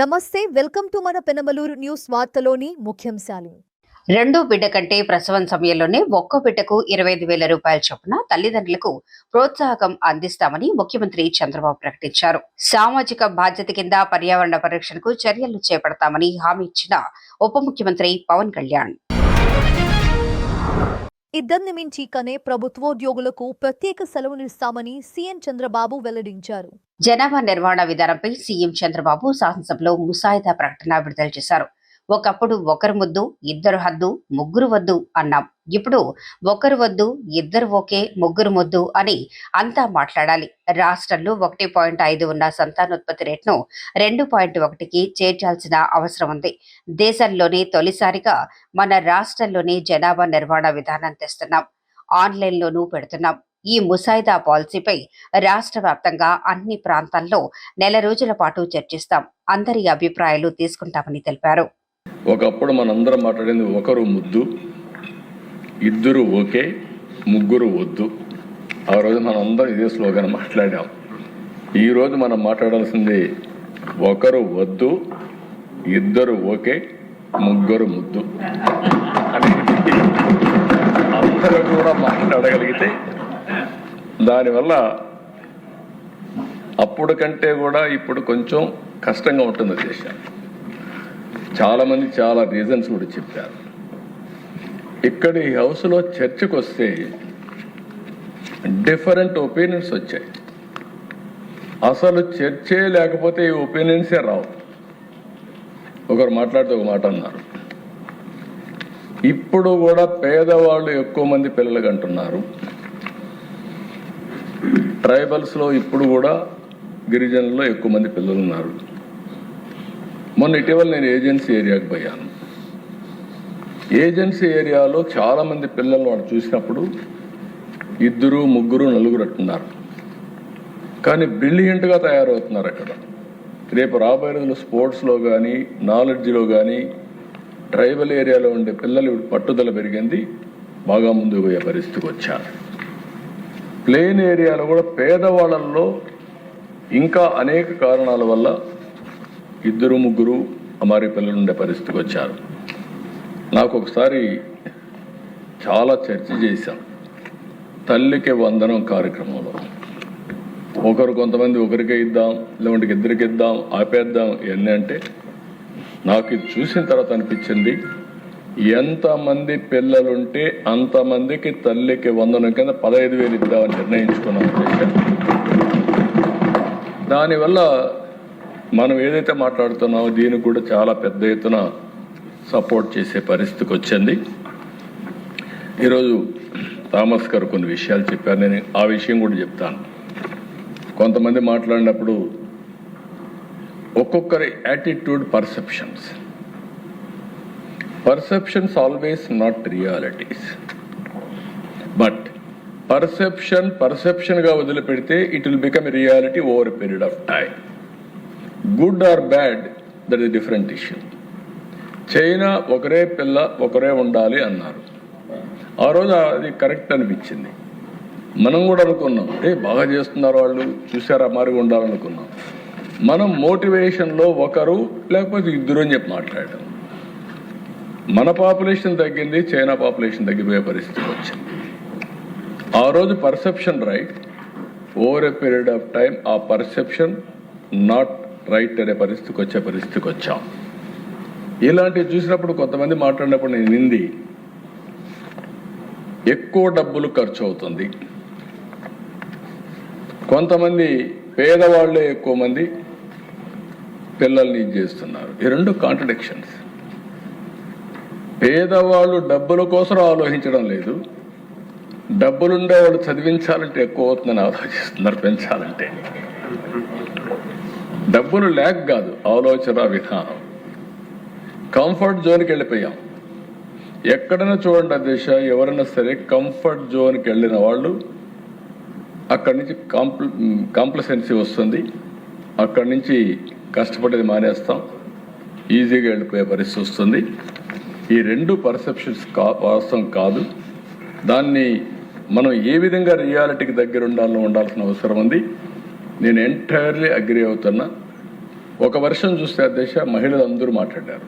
నమస్తే, welcome to మన Penamaluru news వార్తలోని ముఖ్యాంశాలు. రెండో బిడ్డ కంటే ప్రసవం సమయంలోనే ఒక్కో బిడ్డకు 25,000 రూపాయల చొప్పున తల్లిదండ్రులకు ప్రోత్సాహకం అందిస్తామని ముఖ్యమంత్రి చంద్రబాబు ప్రకటించారు. సామాజిక బాధ్యత కింద పర్యావరణ పరిరక్షణకు చర్యలు చేపడతామని హామీ ఇచ్చిన ఉప ముఖ్యమంత్రి పవన్ కళ్యాణ్. ఇద్దరిని మించి కనే ప్రభుత్వోద్యోగులకు ప్రత్యేక సెలవునిస్తామని సీఎం చంద్రబాబు వెల్లడించారు. జనాభా నిర్వహణ విధానంపై సీఎం చంద్రబాబు శాసనసభలో ముసాయిదా ప్రకటన విడుదల చేశారు. ఒకప్పుడు ఒకరు ముద్దు ఇద్దరు హద్దు ముగ్గురు వద్దు అన్నాం. ఇప్పుడు ఒకరు వద్దు ఇద్దరు ఓకే ముగ్గురు ముద్దు అని అంతా మాట్లాడాలి. రాష్ట్రంలో 1.5 ఉన్న సంతానోత్పత్తి రేటును 2.1కి చేర్చాల్సిన అవసరం ఉంది. దేశంలోనే తొలిసారిగా మన రాష్ట్రంలోనే జనాభా నిర్వహణ విధానం తెస్తున్నాం. ఆన్లైన్లోనూ పెడుతున్నాం. ఈ ముసాయిదా పాలసీపై రాష్ట్ర వ్యాప్తంగా అన్ని ప్రాంతాల్లో నెల రోజుల పాటు చర్చిస్తాం. అందరి అభిప్రాయాలు తీసుకుంటామని తెలిపారు. ఒకప్పుడు మనందరం మాట్లాడింది ఒకరు ముద్దు ఇద్దరు ఓకే ముగ్గురు వద్దు. ఆ రోజు మనందరం ఇదే స్లోగన్ మాట్లాడాం. ఈరోజు మనం మాట్లాడాల్సింది ఒకరు వద్దు ఇద్దరు ఓకే ముగ్గురు ముద్దు అని అందరూ కూడా మాట్లాడగలిగితే దానివల్ల అప్పుడు కంటే కూడా ఇప్పుడు కొంచెం కష్టంగా ఉంటుంది దేశం. చాలామంది చాలా రీజన్స్ కూడా చెప్పారు. ఇక్కడ ఈ హౌస్లో చర్చకు వస్తే డిఫరెంట్ ఒపీనియన్స్ వచ్చాయి. అసలు చర్చే లేకపోతే ఈ ఒపీనియన్సే రావు. ఒకరు మాట్లాడితే ఒక మాట అన్నారు, ఇప్పుడు కూడా పేదవాళ్ళు ఎక్కువ మంది పిల్లలు అంటున్నారు. ట్రైబల్స్లో ఇప్పుడు కూడా గిరిజనుల్లో ఎక్కువ మంది పిల్లలు ఉన్నారు. మొన్న ఇటీవల నేను ఏజెన్సీ ఏరియాకి పోయాను. ఏజెన్సీ ఏరియాలో చాలామంది పిల్లలు వాళ్ళు చూసినప్పుడు ఇద్దరు ముగ్గురు నలుగురు అంటున్నారు. కానీ బ్రిలియంట్గా తయారవుతున్నారు అక్కడ. రేపు రాబోయే రోజులు స్పోర్ట్స్లో కానీ నాలెడ్జ్లో కానీ ట్రైబల్ ఏరియాలో ఉండే పిల్లలు పట్టుదల పెరిగింది, బాగా ముందుకు పోయే పరిస్థితికి వచ్చారు. ప్లేన్ ఏరియాలో కూడా పేదవాళ్ళల్లో ఇంకా అనేక కారణాల వల్ల ఇద్దరు ముగ్గురు అమారీ పిల్లలు ఉండే పరిస్థితికి వచ్చారు. నాకు ఒకసారి చాలా చర్చ చేశాం తల్లికి వందనం కార్యక్రమంలో. కొంతమంది ఒకరికే ఇద్దాం లేదంటే ఇద్దరికి ఇద్దాం ఆపేద్దాం ఇవన్నీ అంటే నాకు ఇది చూసిన తర్వాత అనిపించింది, ఎంతమంది పిల్లలుంటే అంతమందికి తల్లికి వందనం కింద 15,000 ఇద్దామని నిర్ణయించుకున్నాం. దానివల్ల మనం ఏదైతే మాట్లాడుతున్నామో దీనికి కూడా చాలా పెద్ద ఎత్తున సపోర్ట్ చేసే పరిస్థితికి వచ్చింది. ఈరోజు థామస్ గారు కొన్ని విషయాలు చెప్పారు, నేను ఆ విషయం కూడా చెప్తాను. కొంతమంది మాట్లాడినప్పుడు ఒక్కొక్కరి attitude perceptions always not realities. But పర్సెప్షన్గా వదిలిపెడితే it will become reality over a period of time. Good or bad, that is different issue. China ఒకరే పిల్ల ఒకరే ఉండాలి అన్నారు. ఆ రోజు అది కరెక్ట్ అనిపించింది. మనం కూడా అనుకున్నాం, బాగా చేస్తున్నారు వాళ్ళు, చూసారా మారిగా ఉండాలనుకున్నాం. మనం మోటివేషన్లో ఒకరు లేకపోతే ఇద్దరు అని చెప్పి మాట్లాడాం. మన పాపులేషన్ తగ్గింది, చైనా పాపులేషన్ తగ్గిపోయే పరిస్థితి వచ్చింది. ఆ రోజు perception right, over a period of time ఆ పర్సెప్షన్ నాట్ రైట్ అనే పరిస్థితికి వచ్చాం. ఇలాంటివి చూసినప్పుడు కొంతమంది మాట్లాడినప్పుడు నేను నింది ఎక్కువ డబ్బులు ఖర్చు అవుతుంది, కొంతమంది పేదవాళ్లే ఎక్కువ మంది పిల్లల్ని చేస్తున్నారు. ఈ రెండు కాంట్రడిక్షన్స్. పేదవాళ్ళు డబ్బుల కోసం ఆలోచించడం లేదు, డబ్బులుండే వాళ్ళు చదివించాలంటే ఎక్కువ అవుతుందని ఆలోచిస్తున్నారు పెంచాలంటే. డబ్బులు లేక కాదు, ఆలోచన విధానం. కంఫర్ట్ జోన్కి వెళ్ళిపోయాం. ఎక్కడైనా చూడండి దేశ ఎవరైనా సరే కంఫర్ట్ జోన్కి వెళ్ళిన వాళ్ళు అక్కడి నుంచి కాంప్లసెన్సీ వస్తుంది, అక్కడి నుంచి కష్టపడేది మానేస్తాం, ఈజీగా వెళ్ళిపోయే పరిస్థితి వస్తుంది. ఈ రెండు పర్సెప్షన్స్ వాస్తవం కాదు. దాన్ని మనం ఏ విధంగా రియాలిటీకి దగ్గర ఉండాల్సిన అవసరం ఉంది. నేను ఎంటైర్లీ అగ్రీ అవుతున్నా. ఒక వర్షం చూస్తే అధ్యక్ష మహిళలు అందరూ మాట్లాడారు,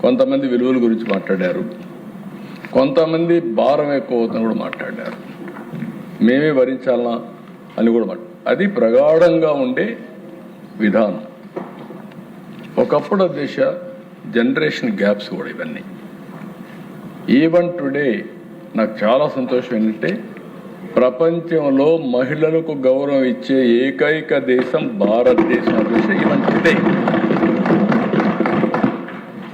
కొంతమంది విలువల గురించి మాట్లాడారు, కొంతమంది భారం ఎక్కువ అవుతుందని కూడా మాట్లాడారు, మేమే భరించాలనా అని కూడా అది ప్రగాఢంగా ఉండే విధానం. ఒకప్పుడు అధ్యక్ష జనరేషన్ గ్యాప్స్ కూడా ఇవన్నీ. ఈవెన్ టుడే నాకు చాలా సంతోషం ఏంటంటే ప్రపంచంలో మహిళలకు గౌరవం ఇచ్చే ఏకైక దేశం భారతదేశం అధ్యక్ష. ఈవెన్ టుడే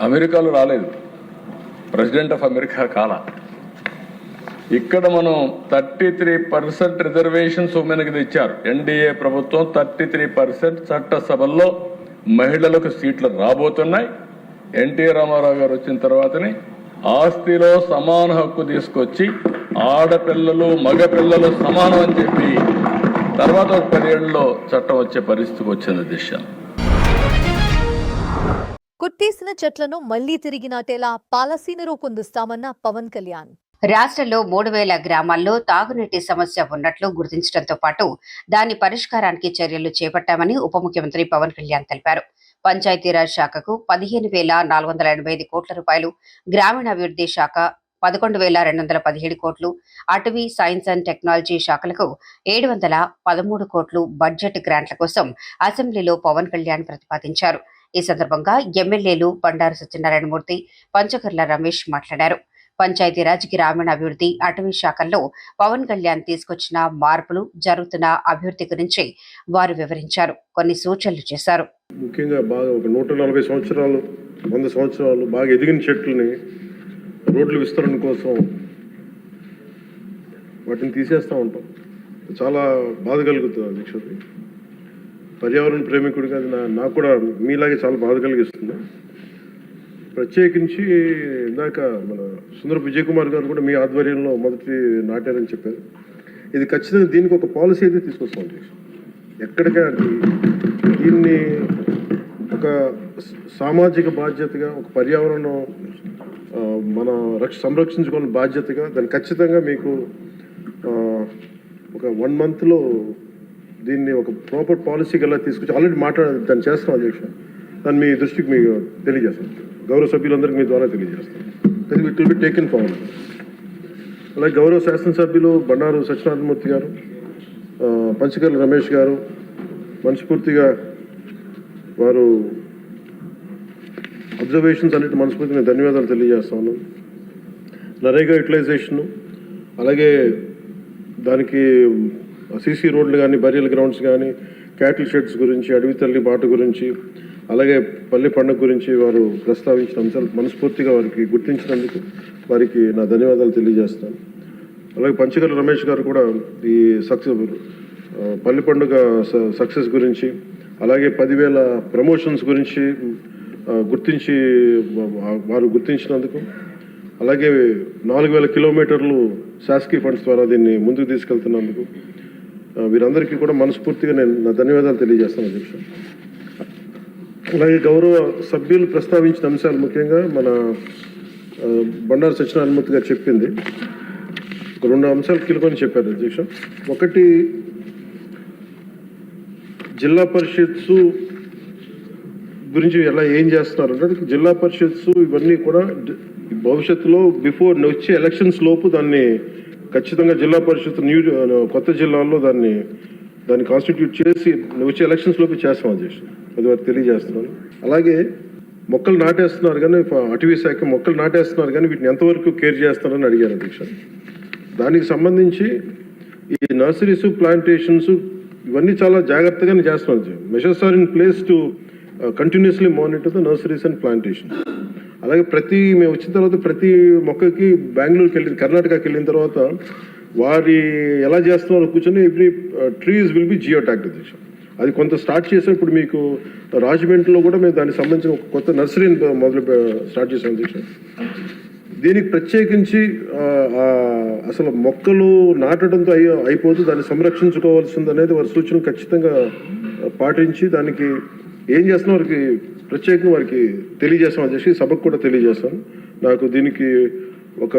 అమెరికాలో రాలేదు, ప్రెసిడెంట్ ఆఫ్ అమెరికా కాల. ఇక్కడ మనం 33% రిజర్వేషన్స్ ఉమెన్కి తెచ్చారు. ఎన్డీఏ ప్రభుత్వం 33% చట్టసభల్లో మహిళలకు సీట్లు రాబోతున్నాయి. ఎన్టీ రామారావు గారు వచ్చిన తర్వాతనే ఆస్తిలో సమాన హక్కు తీసుకొచ్చి ఆడపిల్లలు మగపిల్లలు సమానం అని చెప్పి తర్వాత ఒక 10 ఏళ్లలో చట్టం వచ్చే పరిస్థితికి వచ్చింది దిశ. కొట్టేసిన చెట్లను మళ్లీ తిరిగి నాటేలా పాలసీని రూపొందిస్తామన్న పవన్ కళ్యాణ్. రాష్ట్రంలో 3000 గ్రామాల్లో తాగునీటి సమస్య ఉన్నట్లు గుర్తించడంతో పాటు దాని పరిష్కారానికి చర్యలు చేపట్టామని ఉప ముఖ్యమంత్రి పవన్ కళ్యాణ్ తెలిపారు. పంచాయతీరాజ్ శాఖకు 15,485 కోట్ల రూపాయలు, గ్రామీణాభివృద్ధి శాఖ 11,217 కోట్లు, అటవీ సైన్స్ అండ్ టెక్నాలజీ శాఖలకు 713 కోట్లు బడ్జెట్ గ్రాంట్ల కోసం అసెంబ్లీలో పవన్ కళ్యాణ్ ప్రతిపాదించారు. ఈ సందర్భంగా ఎమ్మెల్యేలు బండారు సత్యనారాయణమూర్తి, పంచకర్ల రమేష్ మాట్లాడారు. పంచాయతీరాజ్, గ్రామీణాభివృద్ధి, అటవీ శాఖల్లో పవన్ కళ్యాణ్ తీసుకొచ్చిన మార్పులు, జరుగుతున్న అభివృద్ధి గురించి వారు వివరించారు. కొన్ని సూచనలు చేశారు. ముఖ్యంగా బాగా ఒక 140 సంవత్సరాలు 100 సంవత్సరాలు బాగా ఎదిగిన చెట్లని రోడ్ల విస్తరణ కోసం వాటిని తీసేస్తూ ఉంటాం. చాలా బాధ కలుగుతుంది అధ్యక్షుడి. పర్యావరణ ప్రేమికుడిగా నాకు కూడా మీలాగే చాలా బాధ కలిగిస్తుంది. ప్రత్యేకించి ఇందాక మన సుందరపు విజయ్ కుమార్ గారు కూడా మీ ఆధ్వర్యంలో మొదటి నాటారని చెప్పారు. ఇది ఖచ్చితంగా దీనికి ఒక పాలసీ అయితే తీసుకొస్తాం. ఎక్కడికైనా దీన్ని ఒక సామాజిక బాధ్యతగా, ఒక పర్యావరణం మన సంరక్షించుకోవాలని బాధ్యతగా దాన్ని ఖచ్చితంగా మీకు ఒక 1 monthలో దీన్ని ఒక ప్రాపర్ పాలసీకి ఎలా తీసుకొచ్చి ఆల్రెడీ దాన్ని చేస్తాం అధ్యక్ష. దాన్ని మీ దృష్టికి మీకు తెలియజేస్తాం, గౌరవ సభ్యులందరికీ మీ ద్వారా తెలియజేస్తాం. అది it will be taken forward. అలాగే గౌరవ శాసనసభ్యులు బండారు సత్యనారాయణమూర్తి గారు, పంచకర్ల రమేష్ గారు మనస్ఫూర్తిగా వారు అబ్జర్వేషన్స్ అన్నిటి మనస్ఫూర్తిగా ధన్యవాదాలు తెలియజేస్తా ఉన్నాను. నరేగా యూటిలైజేషను, అలాగే దానికి సీసీ రోడ్లు కానీ, బరియల్ గ్రౌండ్స్ కానీ, క్యాటిల్ షెడ్స్ గురించి, అడవి తల్లి బాట గురించి, అలాగే పల్లె పండుగ గురించి వారు ప్రస్తావించిన అంశాలు మనస్ఫూర్తిగా వారికి గుర్తించినందుకు వారికి నా ధన్యవాదాలు తెలియజేస్తాను. అలాగే పంచకర్ల రమేష్ గారు కూడా ఈ పల్లె పండుగ సక్సెస్ గురించి, అలాగే 10,000 ప్రమోషన్స్ గురించి వారు గుర్తించినందుకు, అలాగే 4,000 కిలోమీటర్లు శాసకీయ ఫండ్స్ ద్వారా దీన్ని ముందుకు తీసుకెళ్తున్నందుకు వీరందరికీ కూడా మనస్ఫూర్తిగా నేను నా ధన్యవాదాలు తెలియజేస్తాను అధ్యక్ష. అలాగే గౌరవ సభ్యులు ప్రస్తావించిన అంశాలు ముఖ్యంగా మన బండారు సత్యనారాయణమూర్తి గారు చెప్పింది ఒక 2 అంశాలు కీలకమని చెప్పారు అధ్యక్ష. ఒకటి, జిల్లా పరిషత్స్ గురించి ఏం చేస్తున్నారు అంటే, జిల్లా పరిషత్స్ ఇవన్నీ కూడా భవిష్యత్తులో బిఫోర్ వచ్చే ఎలక్షన్స్ లోపు దాన్ని ఖచ్చితంగా జిల్లా పరిషత్ కొత్త జిల్లాల్లో దాన్ని కాన్స్టిట్యూట్ చేసి వచ్చే ఎలక్షన్స్ లోపు చేస్తాం అధ్యక్ష. అది వారికి తెలియజేస్తున్నాను. అలాగే మొక్కలు నాటేస్తున్నారు కానీ, అటవీ శాఖ మొక్కలు నాటేస్తున్నారు కానీ వీటిని ఎంతవరకు కేర్ చేస్తున్నారని అడిగారు అధ్యక్ష. దానికి సంబంధించి ఈ నర్సరీస్, ప్లాంటేషన్స్ ఇవన్నీ చాలా జాగ్రత్తగానే చేస్తున్నాం. Measures are in place to continuously monitor the nurseries and plantations. అలాగే మేము వచ్చిన తర్వాత ప్రతి మొక్కకి బెంగళూరుకి కర్ణాటకకి వెళ్ళిన తర్వాత వారి ఎలా చేస్తున్నారో కూర్చొని every trees will be geo tagged అధ్యక్ష. అది కొంత స్టార్ట్ చేసాం. ఇప్పుడు మీకు రాజమండ్రిలో కూడా మేము దానికి సంబంధించిన ఒక కొత్త నర్సరీని స్టార్ట్ చేసాం అధ్యక్ష. దీనికి ప్రత్యేకించి అసలు మొక్కలు నాటడంతో అయిపోతూ దాన్ని సంరక్షించుకోవాల్సింది అనేది వారి సూచన ఖచ్చితంగా పాటించి దానికి ఏం చేస్తున్నా వారికి ప్రత్యేకంగా వారికి తెలియజేస్తాం అధ్యక్ష. సభకు కూడా తెలియజేస్తాను. నాకు దీనికి ఒక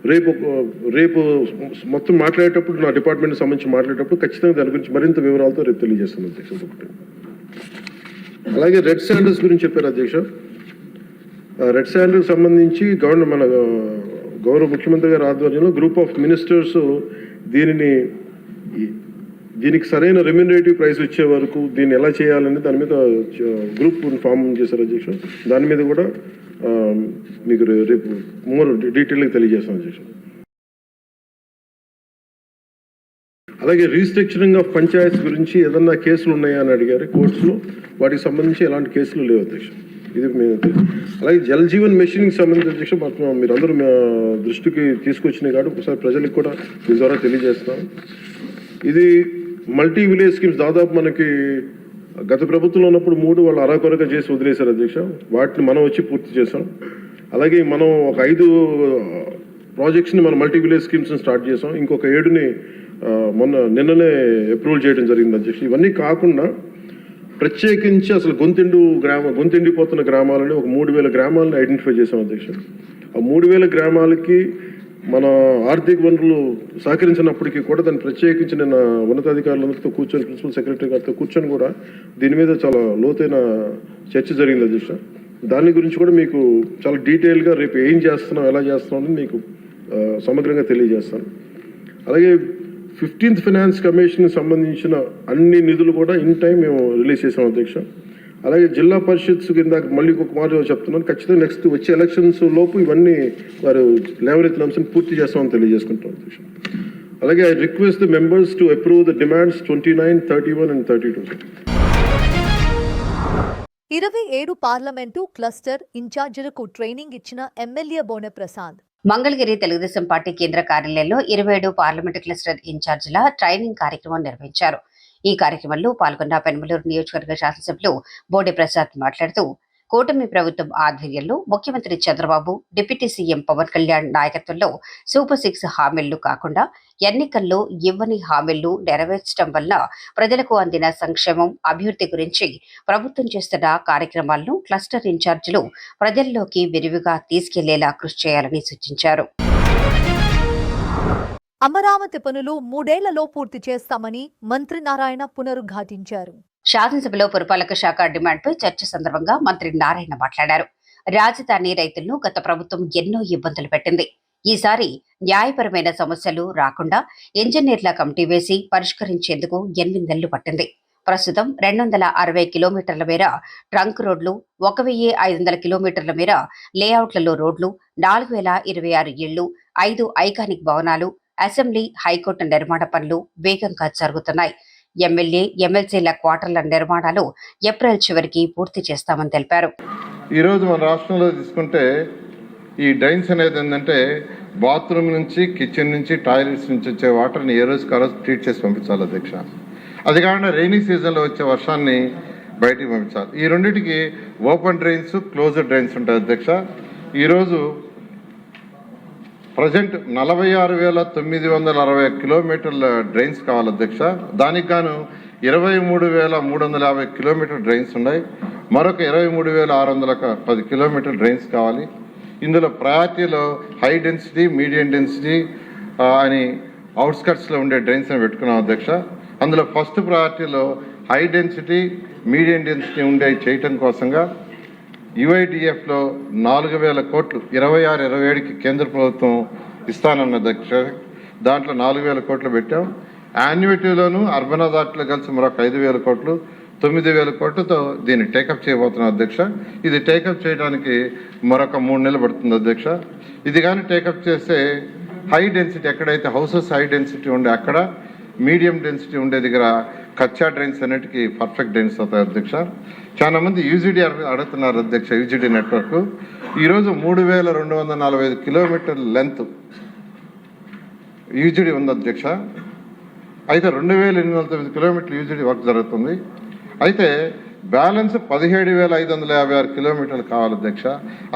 రేపు మొత్తం మాట్లాడేటప్పుడు నా డిపార్ట్మెంట్ సంబంధించి మాట్లాడేటప్పుడు ఖచ్చితంగా దాని గురించి మరింత వివరాలతో రేపు తెలియజేస్తాను అధ్యక్ష. ఒకటి అలాగే రెడ్ శాండల్స్ గురించి చెప్పారు అధ్యక్ష. రెడ్ శాండల్స్ సంబంధించి మన గౌరవ ముఖ్యమంత్రి గారి ఆధ్వర్యంలో గ్రూప్ ఆఫ్ మినిస్టర్స్ దీనికి సరైన రెమ్యునరేటివ్ ప్రైస్ వచ్చే వరకు దీన్ని ఎలా చేయాలని దాని మీద గ్రూప్ ఫామ్ చేశారు అధ్యక్ష. దాని మీద కూడా మీకు రేపు మోర్ డీటెయిల్గా తెలియజేస్తాను అధ్యక్ష. అలాగే రీస్ట్రక్చరింగ్ ఆఫ్ పంచాయత్స్ గురించి ఏదన్నా కేసులు ఉన్నాయా అని అడిగారు కోర్ట్స్లో. వాటికి సంబంధించి ఎలాంటి కేసులు లేవు అధ్యక్ష. ఇది అలాగే జల్ జీవన్ మెషిన్కి సంబంధించి అధ్యక్ష మీరందరూ మా దృష్టికి తీసుకొచ్చినాయి కాబట్టి ఒకసారి ప్రజలకు కూడా దీని ద్వారా తెలియజేస్తాం. ఇది మల్టీ విలేజ్ స్కీమ్స్ దాదాపు మనకి గత ప్రభుత్వంలో ఉన్నప్పుడు 3 వాళ్ళు అరాకొరగా చేసి వదిలేశారు అధ్యక్ష. వాటిని మనం వచ్చి పూర్తి చేసాం. అలాగే మనం ఒక 5 ప్రాజెక్ట్స్ని మనం మల్టీ విలేజ్ స్కీమ్స్ని స్టార్ట్ చేసాం. ఇంకొక 7ని నిన్ననే అప్రూవల్ చేయడం జరిగింది అధ్యక్ష. ఇవన్నీ కాకుండా ప్రత్యేకించి అసలు గొంతెండిపోతున్న గ్రామాలని ఒక 3000 గ్రామాలను ఐడెంటిఫై చేసాం అధ్యక్ష. ఆ 3000 గ్రామాలకి మన ఆర్థిక వనరులు సహకరించినప్పటికీ కూడా దాన్ని ప్రత్యేకించి నిన్న ఉన్నతాధికారులందరితో కూర్చొని ప్రిన్సిపల్ సెక్రటరీ గారితో కూర్చొని కూడా దీని మీద చాలా లోతైన చర్చ జరిగింది అధ్యక్ష. దాని గురించి కూడా మీకు చాలా డీటెయిల్గా రేపు ఏం చేస్తున్నాం ఎలా చేస్తున్నాం అని మీకు సమగ్రంగా తెలియజేస్తాను. అలాగే 15th ఫైనాన్స్ కమిషన్ సంబంధించిన అన్ని నిధులు కూడా ఇన్ టైం మేము రిలీజ్ చేసాం అధ్యక్ష. అలాగే జిల్లా పరిషత్స్ కింద మళ్ళీ ఒక మాట చెప్తున్నాను, ఖచ్చితంగా నెక్స్ట్ వచ్చే ఎలక్షన్స్ లోపు ఇవన్నీ వారు లేవనెత్తిన అంశం పూర్తి చేస్తామని తెలియజేసుకుంటాం అధ్యక్ష. అలాగే I request the members to approve the demands 29, 31 and 32. 27 parliament cluster ఇన్ఛార్జీలకు ట్రైనింగ్ ఇచ్చిన ఎమ్మెల్యే బోనె ప్రసాద్. మంగళగిరి తెలుగుదేశం పార్టీ కేంద్ర కార్యాలయంలో 27 పార్లమెంటు క్లస్టర్ ఇన్ఛార్జీల ట్రైనింగ్ కార్యక్రమం నిర్వహించారు. ఈ కార్యక్రమంలో పాల్గొన్న పెనమలూరు నియోజకవర్గ శాసనసభ్యులు బోడే ప్రసాద్ మాట్లాడుతూ కూటమి ప్రభుత్వం ఆధ్వర్యంలో ముఖ్యమంత్రి చంద్రబాబు, డిప్యూటీ సీఎం పవన్ కళ్యాణ్ నాయకత్వంలో సూపర్ 6 హామీలు కాకుండా ఎన్నికల్లో ఇవ్వని హామీలను నెరవేర్చడం వల్ల ప్రజలకు అందిన సంక్షేమం, అభివృద్ధి గురించి ప్రభుత్వం చేస్తున్న కార్యక్రమాలను క్లస్టర్ ఇన్ఛార్జీలు ప్రజల్లోకి విరివిగా తీసుకెళ్లేలా కృషి చేయాలని సూచించారు. అమరావతి పనులు 3 ఏళ్లలో పూర్తి చేస్తామని మంత్రి నారాయణ పునరుద్ఘాటించారు. శాసనసభలో పురపాలక శాఖ డిమాండ్పై చర్చ సందర్భంగా మంత్రి నారాయణ మాట్లాడారు. రాజధాని రైతులను గత ప్రభుత్వం ఎన్నో ఇబ్బందులు పెట్టింది. ఈసారి న్యాయపరమైన సమస్యలు రాకుండా ఇంజనీర్ల కమిటీ వేసి పరిష్కరించేందుకు 8 నెలలు పట్టింది. ప్రస్తుతం 260 కిలోమీటర్ల మేర ట్రంక్ రోడ్లు, 1500 కిలోమీటర్ల మేర లేఅవుట్లలో రోడ్లు, 4026 ఇళ్లు, 5 ఐకానిక్ భవనాలు, అసెంబ్లీ, హైకోర్టు నిర్మాణ పనులు వేగంగా జరుగుతున్నాయి. ఎమ్మెల్యే, ఎమ్మెల్సీల క్వార్టర్ల నిర్మాణాలు ఏప్రిల్ చివరికి పూర్తి చేస్తామని తెలిపారు. ఈరోజు మన రాష్ట్రంలో తీసుకుంటే ఈ డ్రైన్స్ అనేది ఏంటంటే బాత్రూమ్ నుంచి, కిచెన్ నుంచి, టాయిలెట్స్ నుంచి వచ్చే వాటర్ని ఏ రోజుకి ఆ రోజు ట్రీట్ చేసి పంపించాలి అధ్యక్ష. అది కాకుండా రైనీ సీజన్లో వచ్చే వర్షాన్ని బయటికి పంపించాలి. ఈ రెండింటికి ఓపెన్ డ్రైన్స్, క్లోజ్డ్ డ్రైన్స్ ఉంటాయి అధ్యక్ష. ఈరోజు ప్రజెంట్ 46,960 కిలోమీటర్ల డ్రైన్స్ కావాలి అధ్యక్ష. దానికి గాను 23,350 కిలోమీటర్ డ్రైన్స్ ఉన్నాయి. మరొక 23,610 కిలోమీటర్ డ్రైన్స్ కావాలి. ఇందులో ప్రయారిటీలో హై డెన్సిటీ, మీడియం డెన్సిటీ అని అవుట్స్కట్స్లో ఉండే డ్రైన్స్ అని పెట్టుకున్నాం అధ్యక్ష. అందులో ఫస్ట్ ప్రయారిటీలో హై డెన్సిటీ, మీడియం డెన్సిటీ ఉండే చేయటం కోసంగా యుఐడిఎఫ్లో 4,000 కోట్లు 26-27కి కేంద్ర ప్రభుత్వం ఇస్తానన్న అధ్యక్ష. దాంట్లో 4,000 కోట్లు పెట్టాం. యాన్యుటీ అర్బన్ అథారిటీలో కలిసి మరొక 5,000 కోట్లు, 9,000 కోట్లతో దీన్ని టేకప్ చేయబోతున్నాం అధ్యక్ష. ఇది టేకప్ చేయడానికి మరొక 3 నెలలు పడుతుంది అధ్యక్ష. ఇది కానీ టేకప్ చేస్తే హై డెన్సిటీ ఎక్కడైతే హౌసెస్ హై డెన్సిటీ ఉండే అక్కడ, మీడియం డెన్సిటీ ఉండే దగ్గర కచ్చా డ్రైన్స్ అన్నిటికీ పర్ఫెక్ట్ డ్రైన్స్ అవుతాయి అధ్యక్ష. చాలా మంది యూజీడీ అడుగుతున్నారు అధ్యక్ష. యూజీడీ నెట్వర్క్ ఈరోజు 3,245 కిలోమీటర్ల లెంత్ యూజీడీ ఉంది అధ్యక్ష. అయితే 2,809 కిలోమీటర్లు యూజీడీ వర్క్ జరుగుతుంది. అయితే బ్యాలెన్స్ 17,556 కిలోమీటర్లు కావాలి అధ్యక్ష.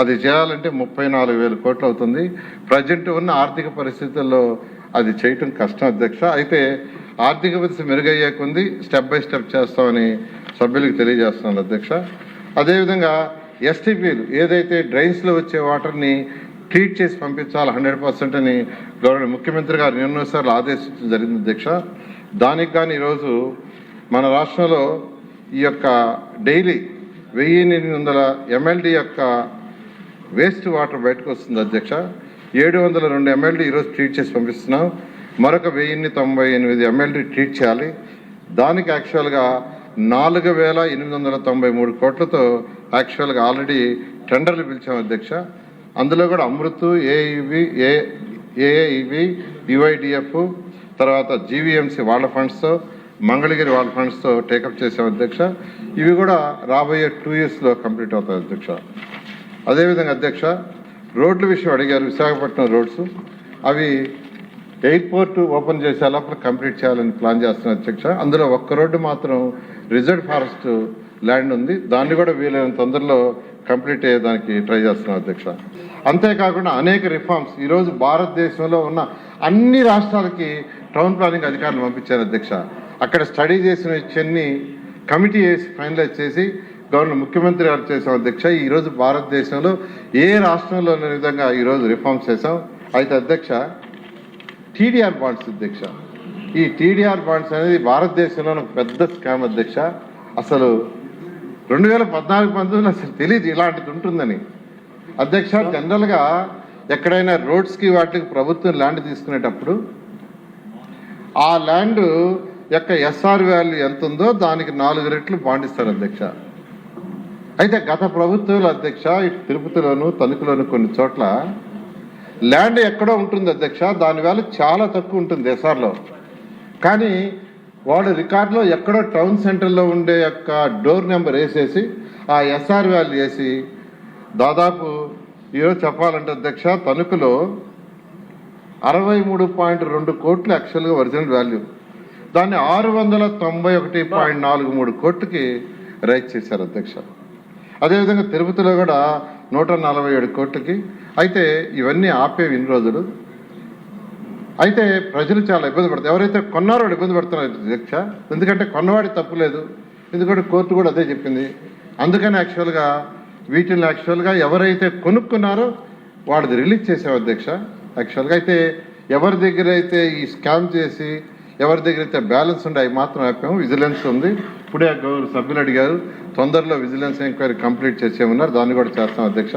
అది చేయాలంటే 34,000 కోట్లు అవుతుంది. ప్రజెంట్ ఉన్న ఆర్థిక పరిస్థితుల్లో అది చేయటం కష్టం అధ్యక్ష. అయితే ఆర్థిక పరిస్థితి మెరుగయ్యే కొంది స్టెప్ బై స్టెప్ చేస్తామని సభ్యులకు తెలియజేస్తున్నాను అధ్యక్ష. అదేవిధంగా ఎస్టీపీలు ఏదైతే డ్రైన్స్లో వచ్చే వాటర్ని ట్రీట్ చేసి పంపించాలి 100% అని గౌరవ ముఖ్యమంత్రి గారు ఎన్నోసార్లు ఆదేశించడం జరిగింది అధ్యక్ష. దానికి కానీ ఈరోజు మన రాష్ట్రంలో ఈ యొక్క డైలీ 1800 MLD యొక్క వేస్ట్ వాటర్ బయటకు వస్తుంది అధ్యక్ష. 702 MLD ఈరోజు ట్రీట్ చేసి పంపిస్తున్నాం. మరొక 1098 MLD ట్రీట్ చేయాలి. దానికి యాక్చువల్గా 4893 కోట్లతో యాక్చువల్గా ఆల్రెడీ టెండర్లు పిలిచాం అధ్యక్ష. అందులో కూడా అమృత్, ఏఐవి, యుఐడిఎఫ్, తర్వాత జీవీఎంసీ వాళ్ళ ఫండ్స్తో, మంగళగిరి వాళ్ళ ఫండ్స్తో టేకప్ చేసాం అధ్యక్ష. ఇవి కూడా రాబోయే 2 yearsలో కంప్లీట్ అవుతాయి అధ్యక్ష. అదేవిధంగా అధ్యక్ష, రోడ్ల విషయం అడిగారు. విశాఖపట్నం రోడ్స్ అవి ఎయిర్పోర్ట్ ఓపెన్ చేసే లోపల కంప్లీట్ చేయాలని ప్లాన్ చేస్తున్నారు అధ్యక్ష. అందులో ఒక్క రోడ్డు మాత్రం రిజర్వ్ ఫారెస్ట్ ల్యాండ్ ఉంది. దాన్ని కూడా వీలైన తొందరలో కంప్లీట్ అయ్యేదానికి ట్రై చేస్తున్నాం అధ్యక్ష. అంతేకాకుండా అనేక రిఫార్మ్స్ ఈరోజు భారతదేశంలో ఉన్న అన్ని రాష్ట్రాలకి టౌన్ ప్లానింగ్ అధికారులు పంపించారు అధ్యక్ష. అక్కడ స్టడీ చేసిన ఇవన్నీ కమిటీ వేసి ఫైనలైజ్ చేసి గవర్నర్ ముఖ్యమంత్రి గారు చేసాం అధ్యక్ష. ఈరోజు భారతదేశంలో ఏ రాష్ట్రంలో లేని విధంగా ఈరోజు రిఫార్మ్స్ చేసాం. అయితే అధ్యక్ష, టీడీఆర్ బాండ్స్ అధ్యక్ష, ఈ టీడీఆర్ బాండ్స్ అనేది భారతదేశంలో ఒక పెద్ద స్కామ్ అధ్యక్ష. అసలు 2014-19 అసలు తెలియదు ఇలాంటిది ఉంటుందని అధ్యక్ష. జనరల్గా ఎక్కడైనా రోడ్స్కి వాటికి ప్రభుత్వం ల్యాండ్ తీసుకునేటప్పుడు ఆ ల్యాండ్ యొక్క ఎస్ఆర్ వాల్యూ ఎంత ఉందో దానికి 4 రెట్లు బాండ్ ఇస్తారు అధ్యక్ష. అయితే గత ప్రభుత్వంలో అధ్యక్ష ఇటు తిరుపతిలోను తణుకులోను కొన్ని చోట్ల ల్యాండ్ ఎక్కడో ఉంటుంది అధ్యక్ష, దాని వాల్యూ చాలా తక్కువ ఉంటుంది ఎస్ఆర్లో. కానీ వాడు రికార్డులో ఎక్కడో టౌన్ సెంటర్లో ఉండే యొక్క డోర్ నెంబర్ వేసేసి ఆ ఎస్ఆర్ వాల్యూ వేసి దాదాపు ఈరోజు చెప్పాలంటే అధ్యక్ష తణుకులో 63.2 కోట్లు యాక్చువల్గా ఒరిజినల్ వాల్యూ, దాన్ని 691.43 కోట్లకి రైట్ చేశారు అధ్యక్ష. అదేవిధంగా తిరుపతిలో కూడా 147 కోట్లకి. అయితే ఇవన్నీ ఆపేవి ఇన్ని రోజులు. అయితే ప్రజలు చాలా ఇబ్బంది పడతారు. ఎవరైతే కొన్నారో వాళ్ళు ఇబ్బంది పడుతున్నారు అధ్యక్ష. ఎందుకంటే కొన్నవాడి తప్పు లేదు, ఎందుకంటే కోర్టు కూడా అదే చెప్పింది. అందుకని యాక్చువల్గా వీటిని యాక్చువల్గా ఎవరైతే కొనుక్కున్నారో వాడిది రిలీజ్ చేసాం అధ్యక్ష యాక్చువల్గా. అయితే ఎవరి దగ్గర అయితే ఈ స్కామ్ చేసి ఎవరి దగ్గర అయితే బ్యాలెన్స్ ఉండే అవి మాత్రం ఆపాము. విజిలెన్స్ ఉంది. ఇప్పుడే సభ్యులు అడిగారు, తొందరలో విజిలెన్స్ ఎంక్వైరీ కంప్లీట్ చేసేమన్నారు, దాన్ని కూడా చేస్తాం అధ్యక్ష.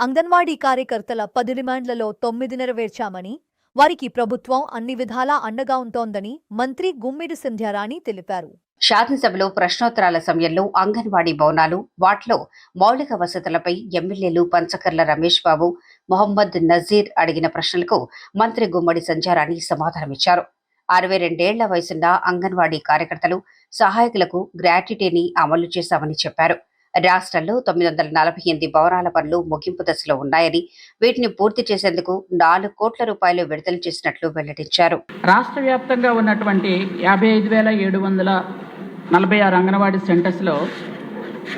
అంగన్వాడీ కార్యకర్తల 10 డిమాండ్లలో 9 నెరవేర్చామని, వారికి ప్రభుత్వం అన్ని విధాలా అండగా ఉంటోందని మంత్రి గుమ్మిడి సంధ్యారాణి తెలిపారు. శాసనసభలో ప్రశ్నోత్తరాల సమయంలో అంగన్వాడీ భవనాలు, వాటిలో మౌలిక వసతులపై ఎమ్మెల్యేలు పంచకర్ల రమేష్ బాబు, మొహమ్మద్ నజీర్ అడిగిన ప్రశ్నలకు మంత్రి గుమ్మడి సంధ్యారాణి సమాధానమిచ్చారు. 62 ఏళ్ల వయసున్న అంగన్వాడీ కార్యకర్తలు, సహాయకులకు గ్రాట్యుటీని అమలు చేశామని చెప్పారు. రాష్ట్రంలో 948 భవనాల పనులు ముగింపు దశలో ఉన్నాయని, వీటిని పూర్తి చేసేందుకు 4 కోట్ల రూపాయలు విడుదల చేసినట్లు వెల్లడించారు. రాష్ట్ర వ్యాప్తంగా ఉన్నటువంటి 55,746 అంగన్వాడీ సెంటర్స్లో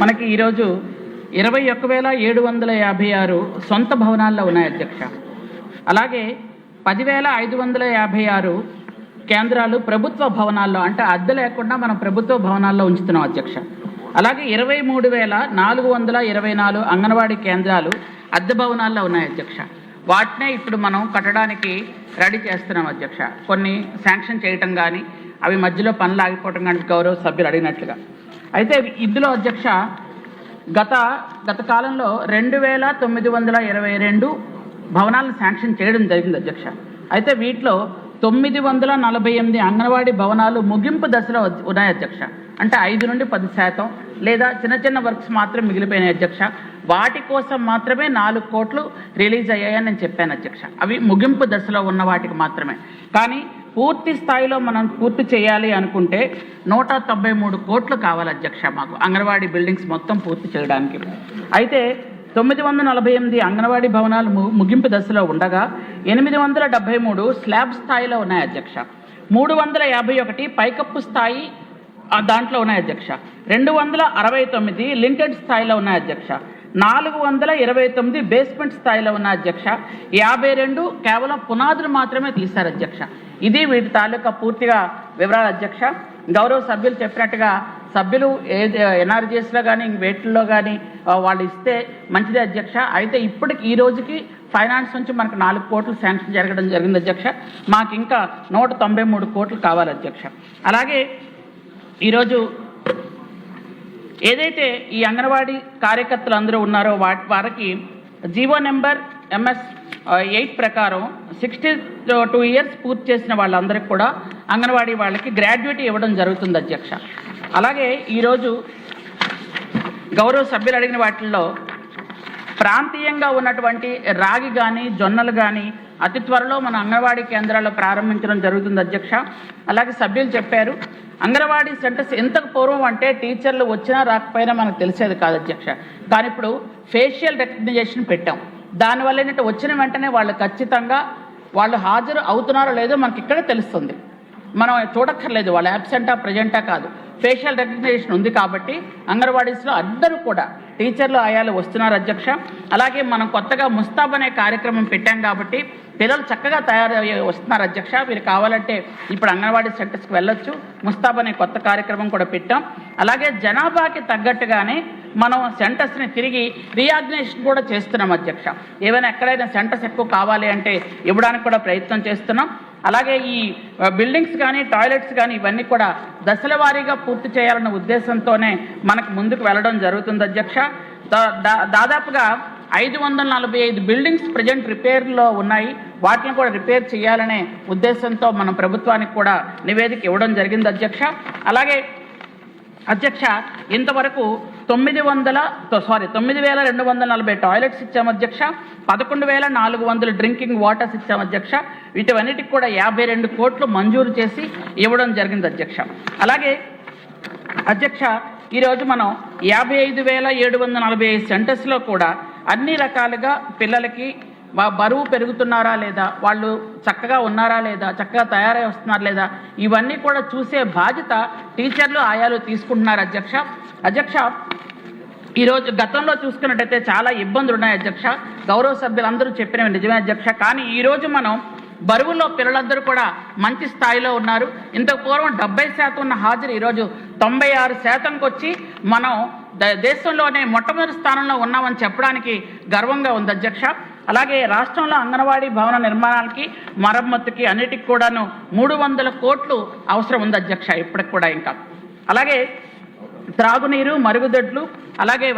మనకి ఈరోజు 21,756 సొంత భవనాల్లో ఉన్నాయి అధ్యక్ష. అలాగే 10,556 కేంద్రాలు ప్రభుత్వ భవనాల్లో, అంటే అద్దె లేకుండా మనం ప్రభుత్వ భవనాల్లో ఉంచుతున్నాం అధ్యక్ష. అలాగే 23,424 అంగన్వాడీ కేంద్రాలు అద్దె భవనాల్లో ఉన్నాయి అధ్యక్ష. వాటినే ఇప్పుడు మనం కట్టడానికి రెడీ చేస్తున్నాం అధ్యక్ష. కొన్ని శాంక్షన్ చేయటం కానీ, అవి మధ్యలో పనులు ఆగిపోవటం కానీ గౌరవ సభ్యులు అడిగినట్లుగా. అయితే ఇందులో అధ్యక్ష గత కాలంలో 2,922 భవనాలను శాంక్షన్ చేయడం జరిగింది అధ్యక్ష. అయితే వీటిలో 948 అంగన్వాడీ భవనాలు ముగింపు దశలో ఉన్నాయి అధ్యక్ష. అంటే 5 నుండి 10% లేదా చిన్న చిన్న వర్క్స్ మాత్రం మిగిలిపోయినాయి అధ్యక్ష. వాటి కోసం మాత్రమే 4 కోట్లు రిలీజ్ అయ్యాయని నేను చెప్పాను అధ్యక్ష. అవి ముగింపు దశలో ఉన్న వాటికి మాత్రమే. కానీ పూర్తి స్థాయిలో మనం పూర్తి చేయాలి అనుకుంటే 193 కోట్లు కావాలి అధ్యక్ష మాకు అంగన్వాడీ బిల్డింగ్స్ మొత్తం పూర్తి చేయడానికి. అయితే 948 అంగన్వాడీ భవనాలు ముగింపు దశలో ఉండగా 873 స్లాబ్ స్థాయిలో ఉన్నాయి అధ్యక్ష. 351 పైకప్పు స్థాయి దాంట్లో ఉన్నాయి అధ్యక్ష. 269 లింటెడ్ స్థాయిలో ఉన్నాయి అధ్యక్ష. 429 బేస్మెంట్ స్థాయిలో ఉన్నాయి అధ్యక్ష. 52 కేవలం పునాదులు మాత్రమే తీశారు అధ్యక్ష. ఇది వీటి తాలూకా పూర్తిగా వివరాలు అధ్యక్ష. గౌరవ సభ్యులు చెప్పినట్టుగా సభ్యులు ఎన్ఆర్జీఎస్లో కానీ వేటిల్లో కానీ వాళ్ళు ఇస్తే మంచిదే అధ్యక్ష. అయితే ఇప్పటికి ఈ రోజుకి ఫైనాన్స్ నుంచి మనకు 4 కోట్లు శాంక్షన్ జరగడం జరిగింది అధ్యక్ష. మాకు ఇంకా 193 కోట్లు కావాలి అధ్యక్ష. అలాగే ఈరోజు ఏదైతే ఈ అంగన్వాడీ కార్యకర్తలు అందరూ ఉన్నారో వారికి జీవో నెంబర్ MS 8 ప్రకారం 62 ఇయర్స్ పూర్తి చేసిన వాళ్ళందరికీ కూడా అంగన్వాడీ వాళ్ళకి గ్రాడ్యుయేట్ ఇవ్వడం జరుగుతుంది అధ్యక్ష. అలాగే ఈరోజు గౌరవ సభ్యులు అడిగిన వాటిల్లో ప్రాంతీయంగా ఉన్నటువంటి రాగి కానీ జొన్నలు కానీ అతి త్వరలో మన అంగన్వాడీ కేంద్రాల్లో ప్రారంభించడం జరుగుతుంది అధ్యక్ష. అలాగే సభ్యులు చెప్పారు అంగన్వాడీ సెంటర్స్ ఎంతకు పూర్వం అంటే టీచర్లు వచ్చినా రాకపోయినా మనకు తెలిసేది కాదు అధ్యక్ష. కానీ ఇప్పుడు ఫేషియల్ రికగ్నిషన్ పెట్టాం. దానివల్ల ఏంటంటే వచ్చిన వెంటనే వాళ్ళు ఖచ్చితంగా వాళ్ళు హాజరు అవుతున్నారో లేదో మనకి ఇక్కడే తెలుస్తుంది. మనం చూడక్కర్లేదు వాళ్ళు యాబ్సెంటా ప్రజెంటా కాదు, ఫేషియల్ రికగ్నిషన్ ఉంది కాబట్టి అంగన్వాడీస్లో అందరూ కూడా టీచర్లు ఆయాలు వస్తున్నారు అధ్యక్ష. అలాగే మనం కొత్తగా ముస్తాబ్ అనే కార్యక్రమం పెట్టాం కాబట్టి పిల్లలు చక్కగా తయారయ్యి వస్తున్నారు అధ్యక్ష. మీరు కావాలంటే ఇప్పుడు అంగన్వాడీ సెంటర్స్కి వెళ్ళొచ్చు. ముస్తాబ్ అనే కొత్త కార్యక్రమం కూడా పెట్టాం. అలాగే జనాభాకి తగ్గట్టుగానే మనం సెంటర్స్ని తిరిగి రీఆర్గనైజేషన్ కూడా చేస్తున్నాం అధ్యక్ష. ఏమైనా ఎక్కడైనా సెంటర్స్ ఎక్కువ కావాలి అంటే ఇవ్వడానికి కూడా ప్రయత్నం చేస్తున్నాం. అలాగే ఈ బిల్డింగ్స్ కానీ టాయిలెట్స్ కానీ ఇవన్నీ కూడా దశల వారీగా పూర్తి చేయాలన్న ఉద్దేశంతోనే మనకు ముందుకు వెళ్ళడం జరుగుతుంది అధ్యక్ష. దాదాపుగా 545 బిల్డింగ్స్ ప్రజెంట్ రిపేర్లో ఉన్నాయి. వాటిని కూడా రిపేర్ చేయాలనే ఉద్దేశంతో మనం ప్రభుత్వానికి కూడా నివేదిక ఇవ్వడం జరిగింది అధ్యక్ష. అలాగే అధ్యక్ష ఇంతవరకు 9,240 టాయిలెట్స్ ఇచ్చాము అధ్యక్ష. 11,400 డ్రింకింగ్ వాటర్స్ ఇచ్చాము అధ్యక్ష. వీటన్నిటికి కూడా 52 కోట్లు మంజూరు చేసి ఇవ్వడం జరిగింది అధ్యక్ష. అలాగే అధ్యక్ష ఈరోజు మనం 55,745 సెంటర్స్లో కూడా అన్ని రకాలుగా పిల్లలకి బరువు పెరుగుతున్నారా లేదా, వాళ్ళు చక్కగా ఉన్నారా లేదా, చక్కగా తయారై వస్తున్నారా లేదా, ఇవన్నీ కూడా చూసే బాధ్యత టీచర్లు ఆయాలు తీసుకుంటున్నారు అధ్యక్ష. అధ్యక్ష ఈరోజు గతంలో చూసుకున్నట్టయితే చాలా ఇబ్బందులు ఉన్నాయి అధ్యక్ష. గౌరవ సభ్యులందరూ చెప్పినవి నిజమే అధ్యక్ష. కానీ ఈరోజు మనం బరువులో పిల్లలందరూ కూడా మంచి స్థాయిలో ఉన్నారు. ఇంతకు పూర్వం 70% ఉన్న హాజరు ఈరోజు 96%కి వచ్చి మనం దేశంలోనే మొట్టమొదటి స్థానంలో ఉన్నామని చెప్పడానికి గర్వంగా ఉంది అధ్యక్ష. అలాగే రాష్ట్రంలో అంగన్వాడీ భవన నిర్మాణానికి మరమ్మతుకి అన్నిటికి కూడాను 300 కోట్లు అవసరం ఉంది అధ్యక్ష ఇప్పటికి కూడా ఇంకా. అలాగే త్రాగునీరు, మరుగుదొడ్లు, అలాగే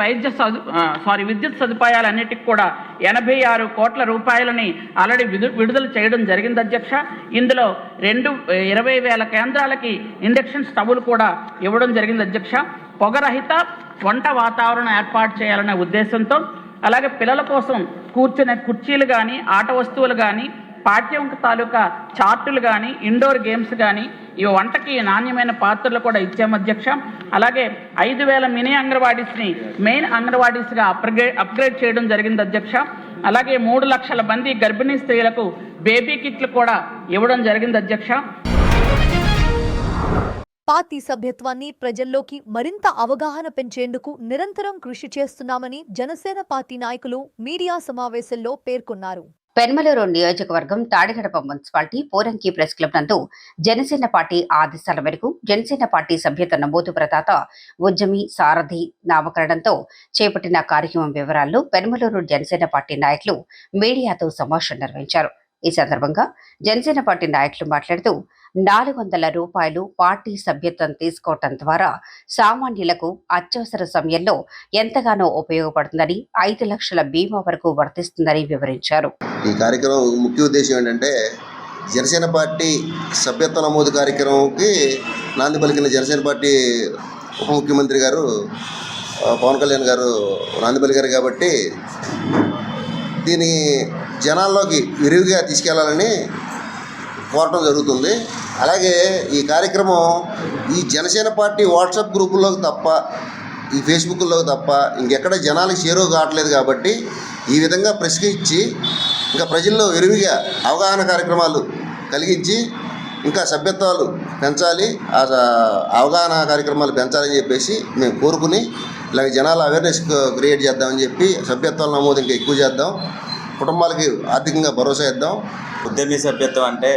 విద్యుత్ సదుపాయాలన్నిటికి కూడా 86 కోట్ల రూపాయలని ఆల్రెడీ విడుదల చేయడం జరిగింది అధ్యక్ష. ఇందులో 20,000 కేంద్రాలకి ఇండక్షన్ స్టవ్లు కూడా ఇవ్వడం జరిగింది అధ్యక్ష. పొగరహిత వంట వాతావరణం ఏర్పాటు చేయాలనే ఉద్దేశంతో, అలాగే పిల్లల కోసం కూర్చునే కుర్చీలు కానీ, ఆట వస్తువులు కానీ, పాఠ్యం తాలూకా చార్టులు కానీ, ఇండోర్ గేమ్స్ కానీ, ఈ వంటకి నాణ్యమైన పాత్రలు కూడా ఇచ్చాము అధ్యక్ష. అలాగే 5,000 మినీ అంగన్వాడీస్ని మెయిన్ అంగన్వాడీస్గా అప్గ్రేడ్ చేయడం జరిగింది అధ్యక్ష. అలాగే 3 లక్షల మంది గర్భిణీ స్త్రీలకు బేబీ కిట్లు కూడా ఇవ్వడం జరిగింది అధ్యక్ష. పార్టీ సభ్యత్వాన్ని ప్రజల్లోకి మరింత అవగాహన పెంచేందుకు నిరంతరం కృషి చేస్తున్నామని జనసేన పార్టీ నాయకులు మీడియా సమావేశంలో పేర్కొన్నారు. పెన్మలూరు నియోజకవర్గం Tadigadapa municipality Poranki press club నందు జనసేన పార్టీ ఆదేశాల మేరకు జనసేన పార్టీ సభ్యత నమోదు ప్రదాత ఉద్యమి సారథి నామకరణంతో చేపట్టిన కార్యక్రమం వివరాల్లో పెన్మలూరు జనసేన పార్టీ నాయకులు మీడియాతో సమావేశం నిర్వహించారు. ఈ సందర్భంగా జనసేన పార్టీ నాయకులు మాట్లాడుతూ 400 రూపాయలు పార్టీ సభ్యత్వం తీసుకోవటం ద్వారా సామాన్యులకు అత్యవసర సమయంలో ఎంతగానో ఉపయోగపడుతుందని, 5 లక్షల బీమా వరకు వర్తిస్తుందని వివరించారు. ఈ కార్యక్రమం ముఖ్య ఉద్దేశం ఏంటంటే జనసేన పార్టీ సభ్యత్వ నమోదు కార్యక్రమంకి నాంది పలికిన జనసేన పార్టీ ఉప ముఖ్యమంత్రి గారు పవన్ కళ్యాణ్ గారు నాంది పలికారు కాబట్టి దీన్ని జనాల్లోకి విరివిగా తీసుకెళ్లాలని కోరటం జరుగుతుంది. అలాగే ఈ కార్యక్రమం ఈ జనసేన పార్టీ వాట్సాప్ గ్రూపుల్లోకి తప్ప, ఈ ఫేస్బుక్లోకి తప్ప ఇంకెక్కడ జనాలకు చేరువ కావట్లేదు కాబట్టి ఈ విధంగా ప్రెస్కి ఇచ్చి ఇంకా ప్రజల్లో విరివిగా అవగాహన కార్యక్రమాలు కలిగించి ఇంకా సభ్యత్వాలు పెంచాలి, ఆ అవగాహన కార్యక్రమాలు పెంచాలని చెప్పేసి మేము కోరుకుని ఇలాగ జనాల అవేర్నెస్ క్రియేట్ చేద్దామని చెప్పి సభ్యత్వాల నమోదు ఇంకా ఎక్కువ చేద్దాం, కుటుంబాలకి ఆర్థికంగా భరోసా ఇద్దాం. ఉద్యమీ సభ్యత్వం అంటే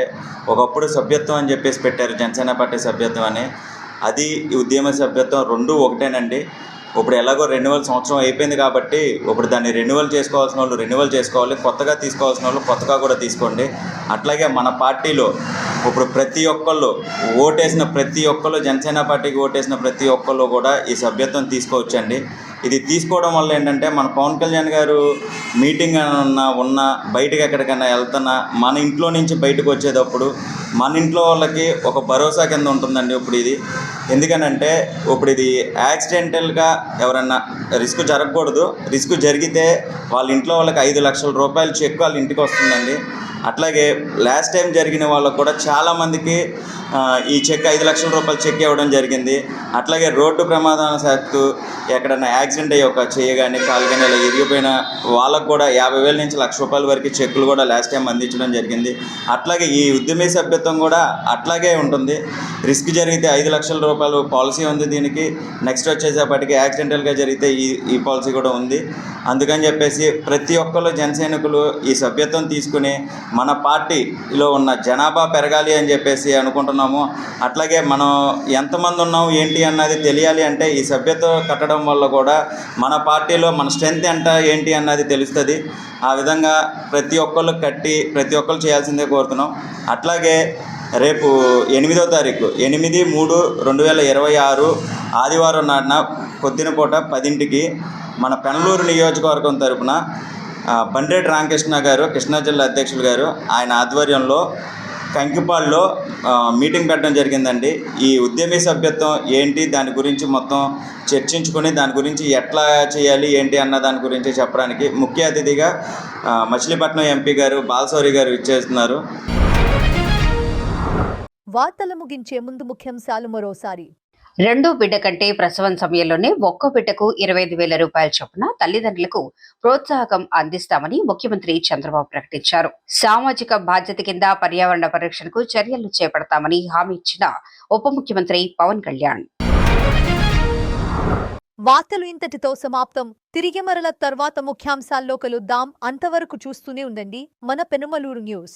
ఒకప్పుడు సభ్యత్వం అని చెప్పేసి పెట్టారు జనసేన పార్టీ సభ్యత్వం అని. అది ఈ ఉద్యమ సభ్యత్వం రెండు ఒకటేనండి. ఇప్పుడు ఎలాగో రెన్యువల్ సంవత్సరం అయిపోయింది కాబట్టి ఇప్పుడు దాన్ని రెన్యువల్ చేసుకోవాల్సిన వాళ్ళు రెన్యువల్ చేసుకోవాలి, కొత్తగా తీసుకోవాల్సిన వాళ్ళు కొత్తగా కూడా తీసుకోండి. అట్లాగే మన పార్టీలో ఇప్పుడు ప్రతి ఒక్కళ్ళు ఓటేసిన ప్రతి ఒక్కళ్ళు, జనసేన పార్టీకి ఓటేసిన ప్రతి ఒక్కళ్ళు కూడా ఈ సభ్యత్వం తీసుకోవచ్చండి. ఇది తీసుకోవడం వల్ల ఏంటంటే మన పవన్ కళ్యాణ్ గారు మీటింగ్ ఉన్న బయటకు ఎక్కడికైనా వెళ్తున్నా మన ఇంట్లో నుంచి బయటకు వచ్చేటప్పుడు మన ఇంట్లో వాళ్ళకి ఒక భరోసా కింద ఉంటుందండి. ఇప్పుడు ఇది ఎందుకనంటే ఇప్పుడు ఇది యాక్సిడెంటల్గా ఎవరన్నా రిస్క్ జరగకూడదు. రిస్క్ జరిగితే వాళ్ళ ఇంట్లో వాళ్ళకి 5 లక్షల రూపాయలు చెక్ వాళ్ళ ఇంటికి వస్తుందండి. అట్లాగే లాస్ట్ టైం జరిగిన వాళ్ళకు కూడా చాలామందికి ఈ చెక్ 5 లక్షల రూపాయలు చెక్ ఇవ్వడం జరిగింది. అట్లాగే రోడ్డు ప్రమాదావశాత్తు ఎక్కడైనా యాక్సిడెంట్ అయ్యి ఒక చెయ్యి కానీ కాలు కానీ ఇలా ఇరిగిపోయిన వాళ్ళకు కూడా 50,000 నుంచి ₹1,00,000 వరకు చెక్కులు కూడా లాస్ట్ టైం అందించడం జరిగింది. అట్లాగే ఈ ఉద్యమీ సభ్యత్వం కూడా అట్లాగే ఉంటుంది. రిస్క్ జరిగితే 5 లక్షల రూపాయలు పాలసీ ఉంది దీనికి. నెక్స్ట్ వచ్చేసేపటికి యాక్సిడెంటల్గా జరిగితే ఈ పాలసీ కూడా ఉంది. అందుకని చెప్పేసి ప్రతి ఒక్కరు జనసైనికులు ఈ సభ్యత్వం తీసుకుని మన పార్టీలో ఉన్న జనాభా పెరగాలి అని చెప్పేసి అనుకుంటున్నాము. అట్లాగే మనం ఎంతమంది ఉన్నాం ఏంటి అన్నది తెలియాలి అంటే ఈ సభ్యత్వం కట్టడం వల్ల కూడా మన పార్టీలో మన స్ట్రెంత్ ఏంటి అన్నది తెలుస్తుంది. ఆ విధంగా ప్రతి ఒక్కళ్ళు కట్టి ప్రతి ఒక్కళ్ళు చేయాల్సిందే కోరుతున్నాం. అట్లాగే రేపు 8వ తారీఖు 8/3/2026 ఆదివారం నాడున పొద్దునపూట 10ంటికి మన పెనలూరు నియోజకవర్గం తరపున బండ్రెడ్డి రామకృష్ణ గారు, కృష్ణా జిల్లా అధ్యక్షులు గారు, ఆయన ఆధ్వర్యంలో కంకిపాడులో మీటింగ్ పెట్టడం జరిగిందండి. ఈ ఉద్యమీ సభ్యత్వం ఏంటి దాని గురించి మొత్తం చర్చించుకొని దాని గురించి ఎట్లా చేయాలి ఏంటి అన్న దాని గురించి చెప్పడానికి ముఖ్య అతిథిగా మచిలీపట్నం ఎంపీ గారు బాలశౌరి గారు ఇచ్చేస్తున్నారు. వార్తలు ముగించే ముందు ముఖ్యాంశాలు మరోసారి. రెండో బిడ్డ కంటే ప్రసవం సమయంలోనే ఒక్కో బిడ్డకు 25,000 రూపాయల చొప్పున తల్లిదండ్రులకు ప్రోత్సాహకం అందిస్తామని ముఖ్యమంత్రి చంద్రబాబు ప్రకటించారు. సామాజిక బాధ్యత కింద పర్యావరణ పరిరక్షణకు చర్యలు చేపడతామని హామీ ఇచ్చిన ఉప ముఖ్యమంత్రి పవన్ కళ్యాణ్. వార్తలు ఇంతటితో సమాప్తం. తిరిగి మరల తర్వాత ముఖ్యాంశాల్లో కలుద్దాం. అంతవరకు చూస్తూనే ఉండండి మన పెనుమలూరు న్యూస్.